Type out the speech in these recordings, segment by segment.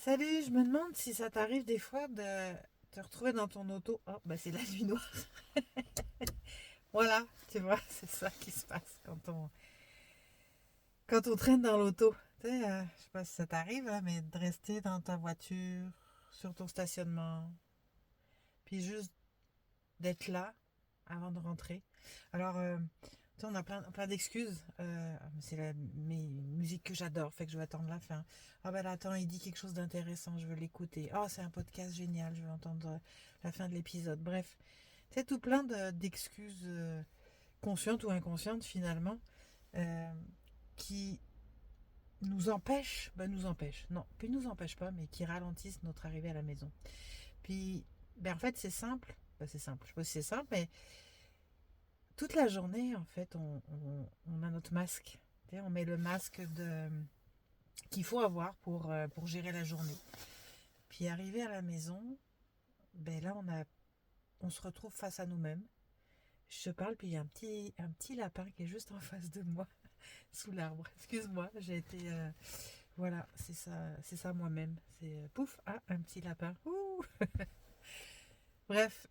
Salut, je me demande si ça t'arrive des fois de te retrouver dans ton auto. Oh, bah c'est la nuit noire. Voilà, tu vois, c'est ça qui se passe quand on traîne dans l'auto. Tu sais, je sais pas si ça t'arrive, là, mais de rester dans ta voiture, sur ton stationnement, puis juste d'être là avant de rentrer. Alors, tu sais, on a plein d'excuses. C'est mes musiques que j'adore, fait que je vais attendre la fin. Ah ben là, attends, il dit quelque chose d'intéressant, je veux l'écouter. Oh, c'est un podcast génial, je veux entendre la fin de l'épisode. Bref, tu sais, tout plein d'excuses conscientes ou inconscientes finalement, euh, qui non, puis nous empêchent pas, mais qui ralentissent notre arrivée à la maison. Puis, ben en fait, c'est simple. Ben, c'est simple, je sais pas si c'est simple, mais toute la journée, en fait, on a notre masque. Tu sais, on met le masque qu'il faut avoir pour gérer la journée. Puis arrivé à la maison, ben là, on se retrouve face à nous-mêmes. Je te parle, puis il y a un petit lapin qui est juste en face de moi, sous l'arbre. Excuse-moi, j'ai été... voilà, c'est ça moi-même. C'est pouf, ah, un petit lapin. Ouh. Bref,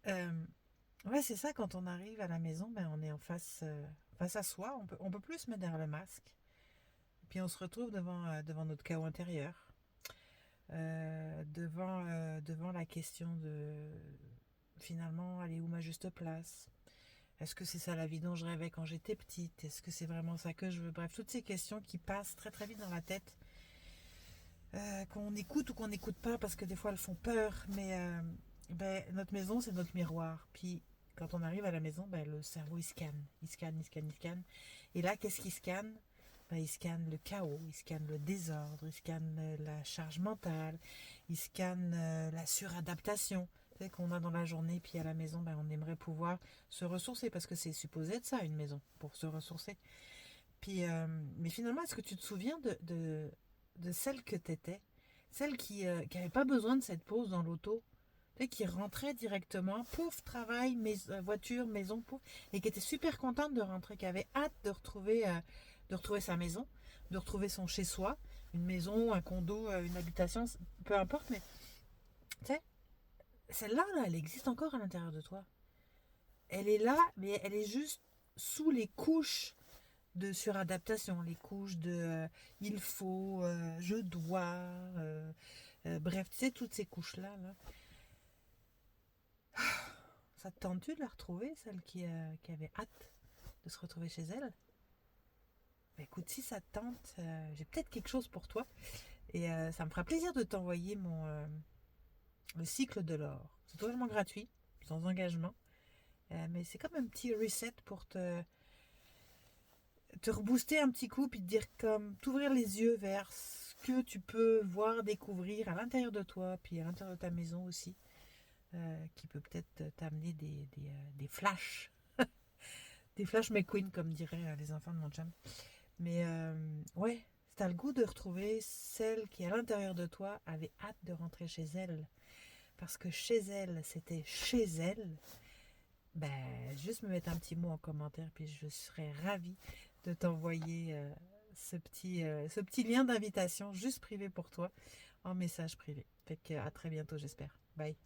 ouais, c'est ça, quand on arrive à la maison, ben, on est face à soi. On peut plus se mettre derrière le masque. Puis on se retrouve devant notre chaos intérieur, devant la question de finalement aller où ma juste place. Est-ce que c'est ça la vie dont je rêvais quand j'étais petite? Est-ce que c'est vraiment ça que je veux? Bref, toutes ces questions qui passent très très vite dans la tête, qu'on écoute ou qu'on n'écoute pas parce que des fois elles font peur. Mais ben, notre maison, c'est notre miroir. Puis quand on arrive à la maison, ben, le cerveau il scanne, il scanne, il scanne, il scanne. Et là, qu'est-ce qu'il scanne? Ben, il scanne le chaos, il scanne le désordre, il scanne la charge mentale, il scanne la suradaptation, tu sais, qu'on a dans la journée. Puis à la maison, ben, on aimerait pouvoir se ressourcer parce que c'est supposé être ça, une maison, pour se ressourcer. Puis, mais finalement, est-ce que tu te souviens de celle que tu étais? Celle qui avait pas besoin de cette pause dans l'auto? Tu sais, qui rentrait directement, pouf, travail, voiture, maison, pouf, et qui était super contente de rentrer, qui avait hâte de retrouver sa maison, de retrouver son chez-soi, une maison, un condo, une habitation, peu importe, mais tu sais, celle-là, là, elle existe encore à l'intérieur de toi. Elle est là, mais elle est juste sous les couches de suradaptation, les couches de il faut, je dois, bref, tu sais, toutes ces couches-là, là. Ça te tente-tu de la retrouver, celle qui avait hâte de se retrouver chez elle? Bah, écoute, si ça te tente, j'ai peut-être quelque chose pour toi. Et ça me fera plaisir de t'envoyer le cycle de l'or. C'est totalement gratuit, sans engagement. Mais c'est comme un petit reset pour te rebooster un petit coup, puis te dire comme, t'ouvrir les yeux vers ce que tu peux voir, découvrir à l'intérieur de toi, puis à l'intérieur de ta maison aussi, qui peut peut-être t'amener des flashs, des flashs McQueen, comme diraient les enfants de mon chum. Mais ouais, si t'as le goût de retrouver celle qui, à l'intérieur de toi, avait hâte de rentrer chez elle, parce que chez elle, c'était chez elle, ben, juste me mettre un petit mot en commentaire, puis je serais ravie de t'envoyer ce petit lien d'invitation juste privé pour toi, en message privé. Fait que à très bientôt, j'espère. Bye.